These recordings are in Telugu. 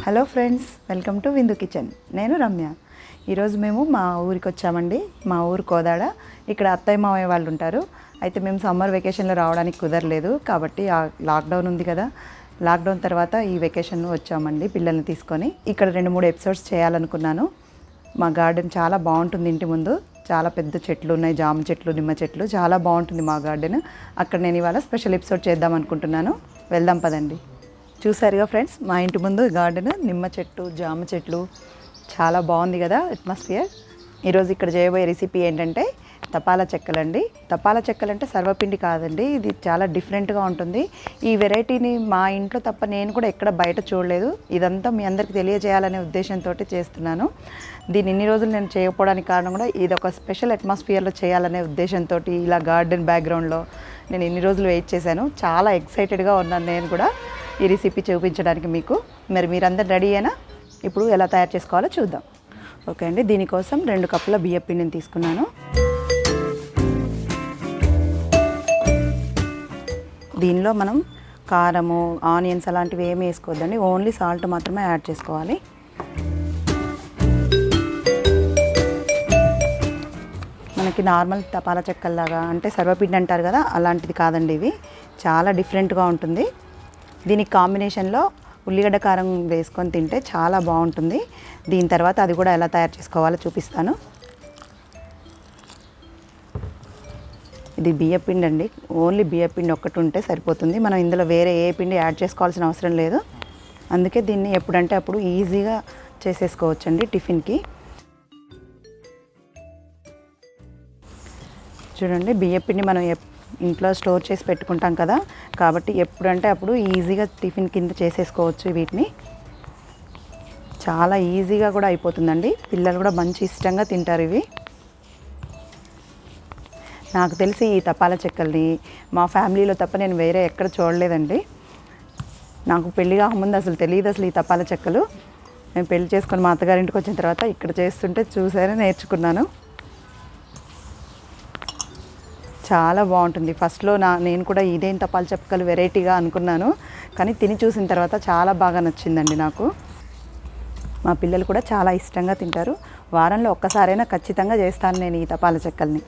హలో ఫ్రెండ్స్, వెల్కమ్ టు విందు కిచెన్. నేను రమ్య. ఈరోజు మేము మా ఊరికి వచ్చామండి. మా ఊరు కోదాడ. ఇక్కడ అత్తయ్య మామయ్య వాళ్ళు ఉంటారు. అయితే మేము సమ్మర్ వెకేషన్లో రావడానికి కుదరలేదు కాబట్టి లాక్డౌన్ ఉంది కదా, లాక్డౌన్ తర్వాత ఈ వెకేషన్లో వచ్చామండి పిల్లల్ని తీసుకొని. ఇక్కడ 2-3 ఎపిసోడ్స్ చేయాలనుకున్నాను. మా గార్డెన్ చాలా బాగుంటుంది. ఇంటి ముందు చాలా పెద్ద చెట్లు ఉన్నాయి, జామ చెట్లు, నిమ్మ చెట్లు, చాలా బాగుంటుంది మా గార్డెన్. అక్కడ నేను ఇవాళ స్పెషల్ ఎపిసోడ్ చేద్దాం అనుకుంటున్నాను. వెళ్దాం పదండి. చూసారుగా ఫ్రెండ్స్, మా ఇంటి ముందు గార్డెన్, నిమ్మ చెట్టు, జామ చెట్లు, చాలా బాగుంది కదా అట్మాస్ఫియర్. ఈరోజు ఇక్కడ చేయబోయే రెసిపీ ఏంటంటే తపాలా చెక్కలండి. తపాలా చెక్కలంటే సర్వపిండి కాదండి, ఇది చాలా డిఫరెంట్గా ఉంటుంది. ఈ వెరైటీని మా ఇంట్లో తప్ప నేను కూడా ఎక్కడ బయట చూడలేదు. ఇదంతా మీ అందరికీ తెలియజేయాలనే ఉద్దేశంతో చేస్తున్నాను. దీన్ని ఇన్ని రోజులు నేను చేయకపోవడానికి కారణం కూడా ఇది ఒక స్పెషల్ అట్మాస్ఫియర్లో చేయాలనే ఉద్దేశంతో, ఇలా గార్డెన్ బ్యాక్గ్రౌండ్లో నేను ఇన్ని రోజులు వెయిట్ చేశాను. చాలా ఎక్సైటెడ్గా ఉన్నాను నేను కూడా ఈ రెసిపీ చూపించడానికి మీకు. మరి మీరందరూ రెడీ అయినా? ఇప్పుడు ఎలా తయారు చేసుకోవాలో చూద్దాం. ఓకే అండి, దీనికోసం 2 కప్పుల బియ్యం పిండిని తీసుకున్నాను. దీనిలో మనం కారము, ఆనియన్స్ అలాంటివి ఏమి వేసుకోవద్దండి, ఓన్లీ సాల్ట్ మాత్రమే యాడ్ చేసుకోవాలి. మనకి నార్మల్ తపాలా చెక్కల్లాగా అంటే సర్వపిండి అంటారు కదా, అలాంటిది కాదండి. ఇవి చాలా డిఫరెంట్గా ఉంటుంది. దీనికి కాంబినేషన్లో ఉల్లిగడ్డ కారం వేసుకొని తింటే చాలా బాగుంటుంది. దీని తర్వాత అది కూడా ఎలా తయారు చేసుకోవాలో చూపిస్తాను. ఇది బియ్యపిండి అండి, ఓన్లీ బియ్యపిండి ఒక్కటి ఉంటే సరిపోతుంది. మనం ఇందులో వేరే ఏ పిండి యాడ్ చేసుకోవాల్సిన అవసరం లేదు. అందుకే దీన్ని ఎప్పుడంటే అప్పుడు ఈజీగా చేసేసుకోవచ్చండి టిఫిన్కి. చూడండి, బియ్యపిండి మనం ఇంట్లో స్టోర్ చేసి పెట్టుకుంటాం కదా, కాబట్టి ఎప్పుడంటే అప్పుడు ఈజీగా టిఫిన్ కింద చేసేసుకోవచ్చు. వీటిని చాలా ఈజీగా కూడా అయిపోతుందండి. పిల్లలు కూడా మంచి ఇష్టంగా తింటారు ఇవి. నాకు తెలిసి ఈ తపాలా చెక్కల్ని మా ఫ్యామిలీలో తప్ప నేను వేరే ఎక్కడ చూడలేదండి. నాకు పెళ్లి కాకముందు అసలు తెలియదు అసలు ఈ తపాలా చెక్కలు. నేను పెళ్లి చేసుకొని మా అత్తగారింటికి వచ్చిన తర్వాత ఇక్కడ చేస్తుంటే చూసానే నేర్చుకున్నాను. చాలా బాగుంటుంది. ఫస్ట్లో నేను కూడా ఇదేం తపాలా చెక్కలు వెరైటీగా అనుకున్నాను, కానీ తిని చూసిన తర్వాత చాలా బాగా నచ్చిందండి నాకు. మా పిల్లలు కూడా చాలా ఇష్టంగా తింటారు. వారంలో ఒక్కసారైనా ఖచ్చితంగా చేస్తాను నేను ఈ తపాలా చెక్కల్ని,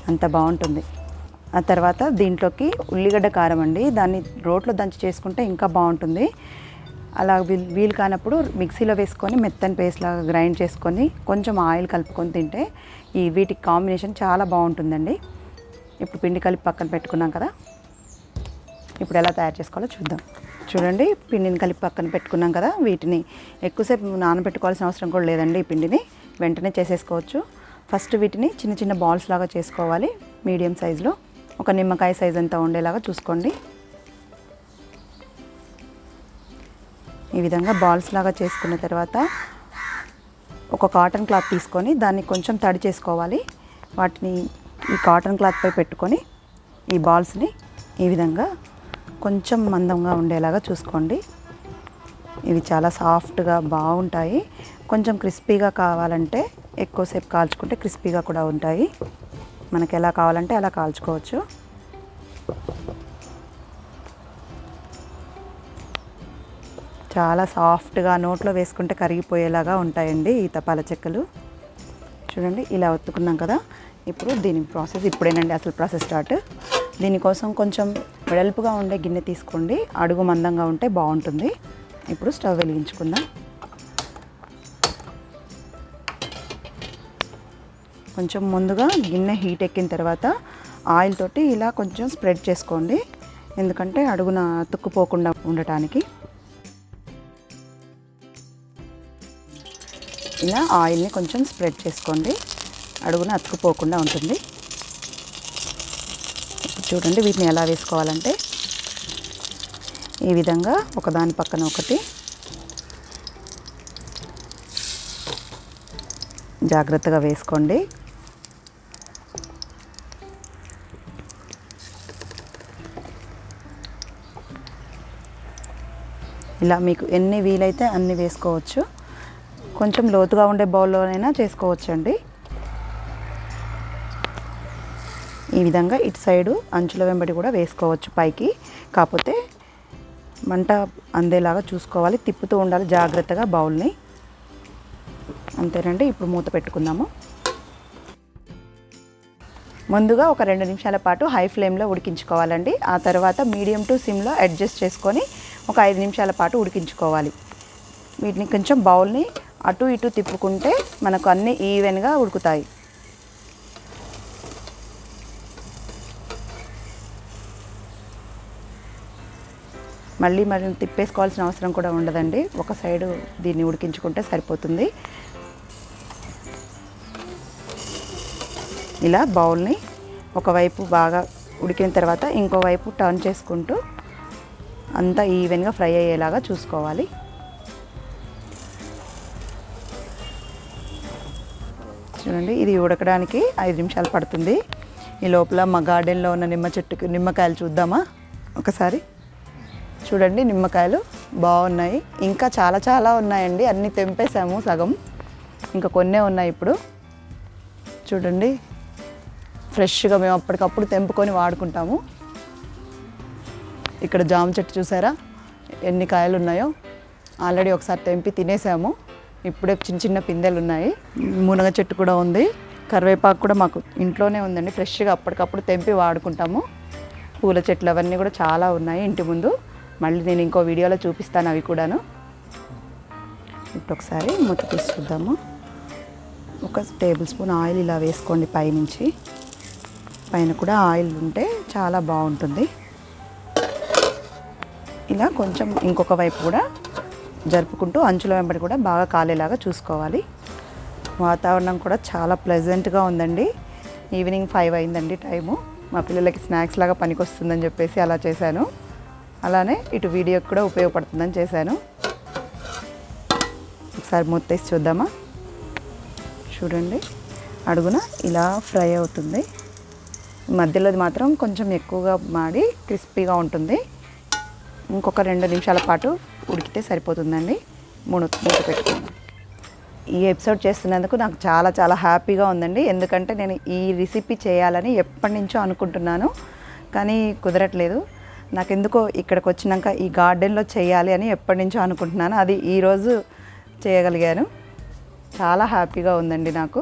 అంత బాగుంటుంది. ఆ తర్వాత దీంట్లోకి ఉల్లిగడ్డ కారం అండి, దాన్ని రోట్లో దంచి చేసుకుంటే ఇంకా బాగుంటుంది. అలా వీలు కానప్పుడు మిక్సీలో వేసుకొని మెత్తని పేస్ట్ లాగా గ్రైండ్ చేసుకొని కొంచెం ఆయిల్ కలుపుకొని తింటే వీటికి కాంబినేషన్ చాలా బాగుంటుందండి. ఇప్పుడు పిండి కలిపి పక్కన పెట్టుకున్నాం కదా, ఇప్పుడు ఎలా తయారు చేసుకోవాలో చూద్దాం. చూడండి, పిండిని కలిపి పక్కన పెట్టుకున్నాం కదా, వీటిని ఎక్కువసేపు నానబెట్టుకోవాల్సిన అవసరం కూడా లేదండి. ఈ పిండిని వెంటనే చేసేసుకోవచ్చు. ఫస్ట్ వీటిని చిన్న చిన్న బాల్స్ లాగా చేసుకోవాలి. మీడియం సైజులో, ఒక నిమ్మకాయ సైజ్ అంతా ఉండేలాగా చూసుకోండి. ఈ విధంగా బాల్స్ లాగా చేసుకున్న తర్వాత ఒక కాటన్ క్లాత్ తీసుకొని దాన్ని కొంచెం తడి చేసుకోవాలి. వాటిని ఈ కాటన్ క్లాత్పై పెట్టుకొని ఈ బాల్స్ని ఈ విధంగా కొంచెం మందంగా ఉండేలాగా చూసుకోండి. ఇవి చాలా సాఫ్ట్గా బాగుంటాయి. కొంచెం క్రిస్పీగా కావాలంటే ఎక్కువసేపు కాల్చుకుంటే క్రిస్పీగా కూడా ఉంటాయి. మనకి ఎలా కావాలంటే అలా కాల్చుకోవచ్చు. చాలా సాఫ్ట్గా నోట్లో వేసుకుంటే కరిగిపోయేలాగా ఉంటాయండి ఈ తపాలా చెక్కలు. చూడండి, ఇలా ఒత్తుకున్నాం కదా. ఇప్పుడు దీని ప్రాసెస్ ఇప్పుడేనండి అసలు ప్రాసెస్ స్టార్ట్. దీనికోసం కొంచెం వెడల్పుగా ఉండే గిన్నె తీసుకోండి, అడుగు మందంగా ఉంటే బాగుంటుంది. ఇప్పుడు స్టవ్ వెలిగించుకుందాం. కొంచెం ముందుగా గిన్నె హీట్ ఎక్కిన తర్వాత ఆయిల్ తోటి ఇలా కొంచెం స్ప్రెడ్ చేసుకోండి, ఎందుకంటే అడుగున తుక్కుపోకుండా ఉండటానికి. ఇలా ఆయిల్ని కొంచెం స్ప్రెడ్ చేసుకోండి, అడుగున అతుక్కుపోకుండా ఉంటుంది. చూడండి, వీటిని ఎలా వేసుకోవాలంటే ఈ విధంగా ఒకదాని పక్కన ఒకటి జాగ్రత్తగా వేసుకోండి. ఇలా మీకు ఎన్ని వీలైతే అన్ని వేసుకోవచ్చు. కొంచెం లోతుగా ఉండే బౌల్లోనైనా చేసుకోవచ్చండి. ఈ విధంగా ఇటు సైడు అంచుల వెంబడి కూడా వేసుకోవచ్చు పైకి. కాకపోతే మంట అందేలాగా చూసుకోవాలి, తిప్పుతూ ఉండాలి జాగ్రత్తగా బౌల్ని. అంతేనండి. ఇప్పుడు మూత పెట్టుకుందాము. ముందుగా ఒక 2 నిమిషాల పాటు హై ఫ్లేమ్లో ఉడికించుకోవాలండి. ఆ తర్వాత మీడియం టు సిమ్లో అడ్జస్ట్ చేసుకొని ఒక 5 నిమిషాల పాటు ఉడికించుకోవాలి. వీటిని కొంచెం బౌల్ని అటు ఇటు తిప్పుకుంటే మనకు అన్నీ ఈవెన్గా ఉడుకుతాయి. మళ్ళీ తిప్పేసుకోవాల్సిన అవసరం కూడా ఉండదండి. ఒక సైడు దీన్ని ఉడికించుకుంటే సరిపోతుంది. ఇలా బౌల్ని ఒకవైపు బాగా ఉడికిన తర్వాత ఇంకోవైపు టర్న్ చేసుకుంటూ అంతా ఈవెన్గా ఫ్రై అయ్యేలాగా చూసుకోవాలి. చూడండి, ఇది ఉడకడానికి 5 నిమిషాలు పడుతుంది. ఈ లోపల మా గార్డెన్లో ఉన్న నిమ్మ చెట్టుకి నిమ్మకాయలు చూద్దామా ఒకసారి. చూడండి, నిమ్మకాయలు బాగున్నాయి. ఇంకా చాలా ఉన్నాయండి. అన్నీ తెంపేసాము సగం, ఇంకా కొన్నే ఉన్నాయి. ఇప్పుడు చూడండి, ఫ్రెష్గా మేము అప్పటికప్పుడు తెంపుకొని వాడుకుంటాము. ఇక్కడ జామ చెట్టు చూసారా ఎన్ని కాయలు ఉన్నాయో. ఆల్రెడీ ఒకసారి తెంపి తినేసాము. ఇప్పుడే చిన్న పిందెలు ఉన్నాయి. మునగ చెట్టు కూడా ఉంది. కరివేపాకు కూడా మాకు ఇంట్లోనే ఉందండి. ఫ్రెష్గా అప్పటికప్పుడు తెంపి వాడుకుంటాము. పూల చెట్లు అవన్నీ కూడా చాలా ఉన్నాయి ఇంటి ముందు. మళ్ళీ నేను ఇంకో వీడియోలో చూపిస్తాను అవి కూడాను. ఇప్పుడు ఒకసారి మూత తీసి చూద్దాము. ఒక టేబుల్ స్పూన్ ఆయిల్ ఇలా వేసుకోండి పైనుంచి. పైన కూడా ఆయిల్ ఉంటే చాలా బాగుంటుంది. ఇలా కొంచెం ఇంకొక వైపు కూడా జరుపుకుంటూ అంచుల వెంబడి కూడా బాగా కాలేలాగా చూసుకోవాలి. వాతావరణం కూడా చాలా ప్లెజెంట్గా ఉందండి. ఈవినింగ్ 5 అయిందండి టైము. మా పిల్లలకి స్నాక్స్ లాగా పనికొస్తుందని చెప్పేసి అలా చేశాను. అలానే ఇటు వీడియోకి కూడా ఉపయోగపడుతుందని చేశాను. ఒకసారి మూత తీసి చూద్దామా. చూడండి, అడుగున ఇలా ఫ్రై అవుతుంది. మధ్యలోది మాత్రం కొంచెం ఎక్కువగా మాడి క్రిస్పీగా ఉంటుంది. ఇంకొక 2 నిమిషాల పాటు ఉడికితే సరిపోతుందండి. మూత పెట్టుకుందాం. ఈ ఎపిసోడ్ చేస్తున్నందుకు నాకు చాలా హ్యాపీగా ఉందండి. ఎందుకంటే నేను ఈ రెసిపీ చేయాలని ఎప్పటి నుంచో అనుకుంటున్నాను, కానీ కుదరట్లేదు. నాకెందుకో ఇక్కడికి వచ్చినాక ఈ గార్డెన్లో చేయాలి అని ఎప్పటి నుంచో అనుకుంటున్నాను. అది ఈరోజు చేయగలిగాను. చాలా హ్యాపీగా ఉందండి నాకు.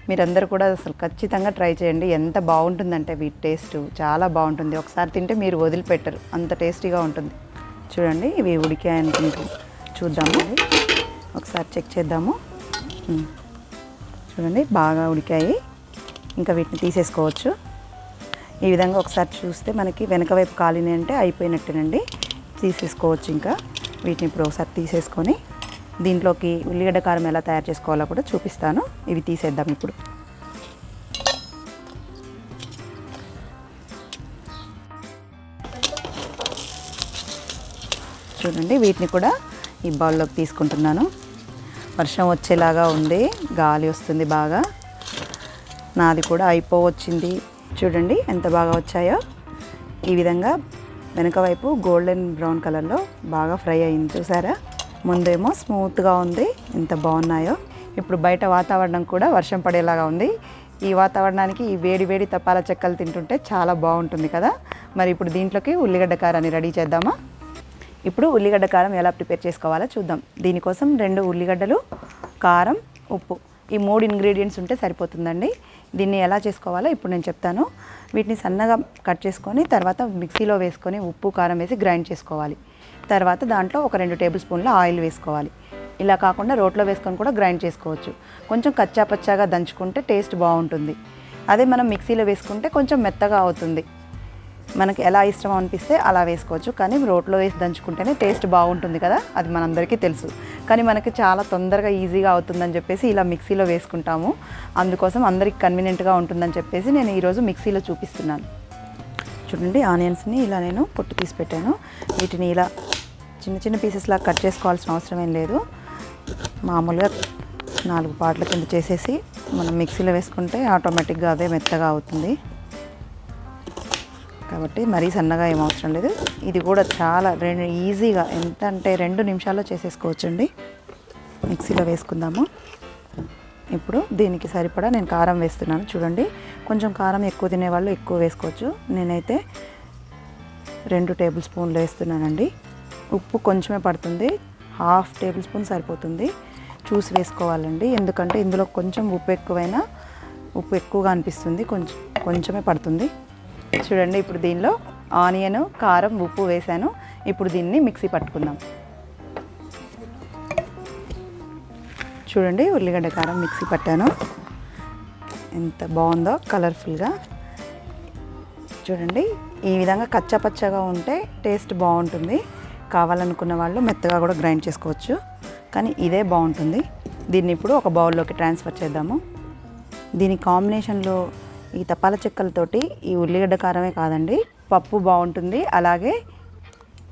మీరందరూ కూడా అసలు ఖచ్చితంగా ట్రై చేయండి. ఎంత బాగుంటుందంటే వీటి టేస్ట్ చాలా బాగుంటుంది. ఒకసారి తింటే మీరు వదిలిపెట్టరు, అంత టేస్టీగా ఉంటుంది. చూడండి, ఇవి ఉడికాయి అనుకుంటూ చూద్దాము. ఒకసారి చెక్ చేద్దాము. చూడండి, బాగా ఉడికాయి. ఇంకా వీటిని తీసేసుకోవచ్చు. ఈ విధంగా ఒకసారి చూస్తే మనకి వెనక వైపు కాలిని అంటే అయిపోయినట్టేనండి. తీసేసుకోవచ్చు. ఇంకా వీటిని ఇప్పుడు ఒకసారి తీసేసుకొని దీంట్లోకి ఉల్లిగడ్డ కారం ఎలా తయారు చేసుకోవాలో కూడా చూపిస్తాను. ఇవి తీసేద్దాం ఇప్పుడు. చూడండి, వీటిని కూడా ఈ బౌల్లోకి తీసుకుంటున్నాను. వర్షం వచ్చేలాగా ఉంది, గాలి వస్తుంది బాగా. నాది కూడా అయిపోవచ్చింది. చూడండి ఎంత బాగా వచ్చాయో. ఈ విధంగా వెనక వైపు గోల్డెన్ బ్రౌన్ కలర్లో బాగా ఫ్రై అయింది. చూసారా, ముందేమో స్మూత్గా ఉంది. ఎంత బాగున్నాయో. ఇప్పుడు బయట వాతావరణం కూడా వర్షం పడేలాగా ఉంది. ఈ వాతావరణానికి ఈ వేడి తపాలా చెక్కలు తింటుంటే చాలా బాగుంటుంది కదా. మరి ఇప్పుడు దీంట్లోకి ఉల్లిగడ్డ కారాన్ని రెడీ చేద్దామా. ఇప్పుడు ఉల్లిగడ్డ కారం ఎలా ప్రిపేర్ చేసుకోవాలో చూద్దాం. దీనికోసం 2 ఉల్లిగడ్డలు, కారం, ఉప్పు, ఈ 3 ఇంగ్రీడియంట్స్ ఉంటే సరిపోతుందండి. దీన్ని ఎలా చేసుకోవాలో ఇప్పుడు నేను చెప్తాను. వీటిని సన్నగా కట్ చేసుకొని తర్వాత మిక్సీలో వేసుకొని ఉప్పు కారం వేసి గ్రైండ్ చేసుకోవాలి. తర్వాత దాంట్లో ఒక 2 టేబుల్ స్పూన్ల ఆయిల్ వేసుకోవాలి. ఇలా కాకుండా రోట్లో వేసుకొని కూడా గ్రైండ్ చేసుకోవచ్చు. కొంచెం కచ్చా పచ్చాగా దంచుకుంటే టేస్ట్ బాగుంటుంది. అదే మనం మిక్సీలో వేసుకుంటే కొంచెం మెత్తగా అవుతుంది. మనకి ఎలా ఇష్టం అనిపిస్తే అలా వేసుకోవచ్చు, కానీ రోట్లో వేసి దంచుకుంటేనే టేస్ట్ బాగుంటుంది కదా. అది మనందరికీ తెలుసు. కానీ మనకి చాలా తొందరగా ఈజీగా అవుతుందని చెప్పేసి ఇలా మిక్సీలో వేసుకుంటాము. అందుకోసం అందరికి కన్వీనియంట్గా ఉంటుందని చెప్పేసి నేను ఈరోజు మిక్సీలో చూపిస్తున్నాను. చూడండి, ఆనియన్స్ని ఇలా నేను పొట్టు తీసి పెట్టాను. వీటిని ఇలా చిన్న పీసెస్లా కట్ చేసుకోవాల్సిన అవసరం ఏం లేదు. మామూలుగా 4 పార్ట్ల కింద చేసేసి మనం మిక్సీలో వేసుకుంటే ఆటోమేటిక్గా అదే మెత్తగా అవుతుంది. కాబట్టి మరీ సన్నగా ఏం అవసరం లేదు. ఇది కూడా చాలా ఈజీగా, ఎంత అంటే 2 నిమిషాల్లో చేసేసుకోవచ్చండి. మిక్సీలో వేసుకుందాము. ఇప్పుడు దీనికి సరిపడా నేను కారం వేస్తున్నాను. చూడండి, కొంచెం కారం ఎక్కువ తినేవాళ్ళు ఎక్కువ వేసుకోవచ్చు. నేనైతే 2 టేబుల్ స్పూన్లు వేస్తున్నానండి. ఉప్పు కొంచెమే పడుతుంది, 1/2 టేబుల్ స్పూన్ సరిపోతుంది. చూసి వేసుకోవాలండి, ఎందుకంటే ఇందులో కొంచెం ఉప్పు ఎక్కువగా అనిపిస్తుంది, కొంచెమే పడుతుంది. చూడండి, ఇప్పుడు దీనిలో ఆనియన్, కారం, ఉప్పు వేసాను. ఇప్పుడు దీన్ని మిక్సీ పట్టుకుందాం. చూడండి, ఉల్లిగడ్డ కారం మిక్సీ పట్టాను. ఎంత బాగుందో కలర్ఫుల్గా. చూడండి, ఈ విధంగా కచ్చాపచ్చగా ఉంటే టేస్ట్ బాగుంటుంది. కావాలనుకున్న వాళ్ళు మెత్తగా కూడా గ్రైండ్ చేసుకోవచ్చు, కానీ ఇదే బాగుంటుంది. దీన్ని ఇప్పుడు ఒక బౌల్లోకి ట్రాన్స్ఫర్ చేద్దాము. దీని కాంబినేషన్లో ఈ తపాల చెక్కలతోటి ఈ ఉల్లిగడ్డ కారమే కాదండి, పప్పు బాగుంటుంది. అలాగే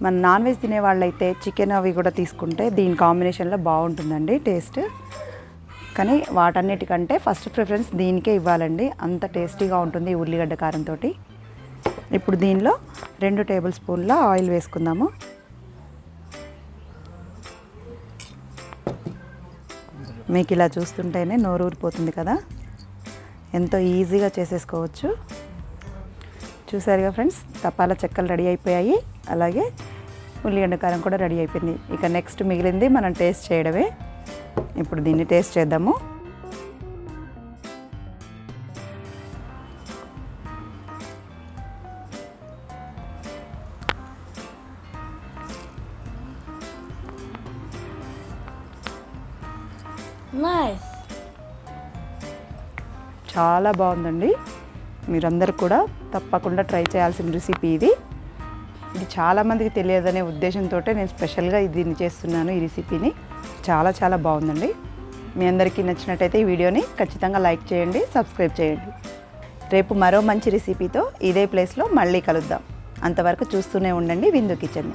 మన నాన్ వెజ్ తినే వాళ్ళైతే చికెన్ అవి కూడా తీసుకుంటే దీని కాంబినేషన్లో బాగుంటుందండి టేస్ట్. కానీ వాటన్నిటికంటే ఫస్ట్ ప్రిఫరెన్స్ దీనికే ఇవ్వాలండి, అంత టేస్టీగా ఉంటుంది ఈ ఉల్లిగడ్డ కారంతో. ఇప్పుడు దీనిలో 2 టేబుల్ స్పూన్ల ఆయిల్ వేసుకుందాము. మీకు ఇలా చూస్తుంటేనే నోరు ఊరిపోతుంది కదా, ఎంతో ఈజీగా చేసేసుకోవచ్చు. చూసారుగా ఫ్రెండ్స్, తపాలా చెక్కలు రెడీ అయిపోయాయి, అలాగే ఉల్లిగడ్డ కారం కూడా రెడీ అయిపోయింది. ఇక నెక్స్ట్ మిగిలింది మనం టేస్ట్ చేయడమే. ఇప్పుడు దీన్ని టేస్ట్ చేద్దాము. నైస్, చాలా బాగుందండి. మీరందరూ కూడా తప్పకుండా ట్రై చేయాల్సిన రెసిపీ ఇది. చాలామందికి తెలియదనే ఉద్దేశంతో నేను స్పెషల్గా దీన్ని చేస్తున్నాను. ఈ రెసిపీని చాలా బాగుందండి. మీ అందరికీ నచ్చినట్టయితే ఈ వీడియోని ఖచ్చితంగా లైక్ చేయండి, సబ్స్క్రైబ్ చేయండి. రేపు మరో మంచి రెసిపీతో ఇదే ప్లేస్లో మళ్ళీ కలుద్దాం. అంతవరకు చూస్తూనే ఉండండి విందు కిచెన్.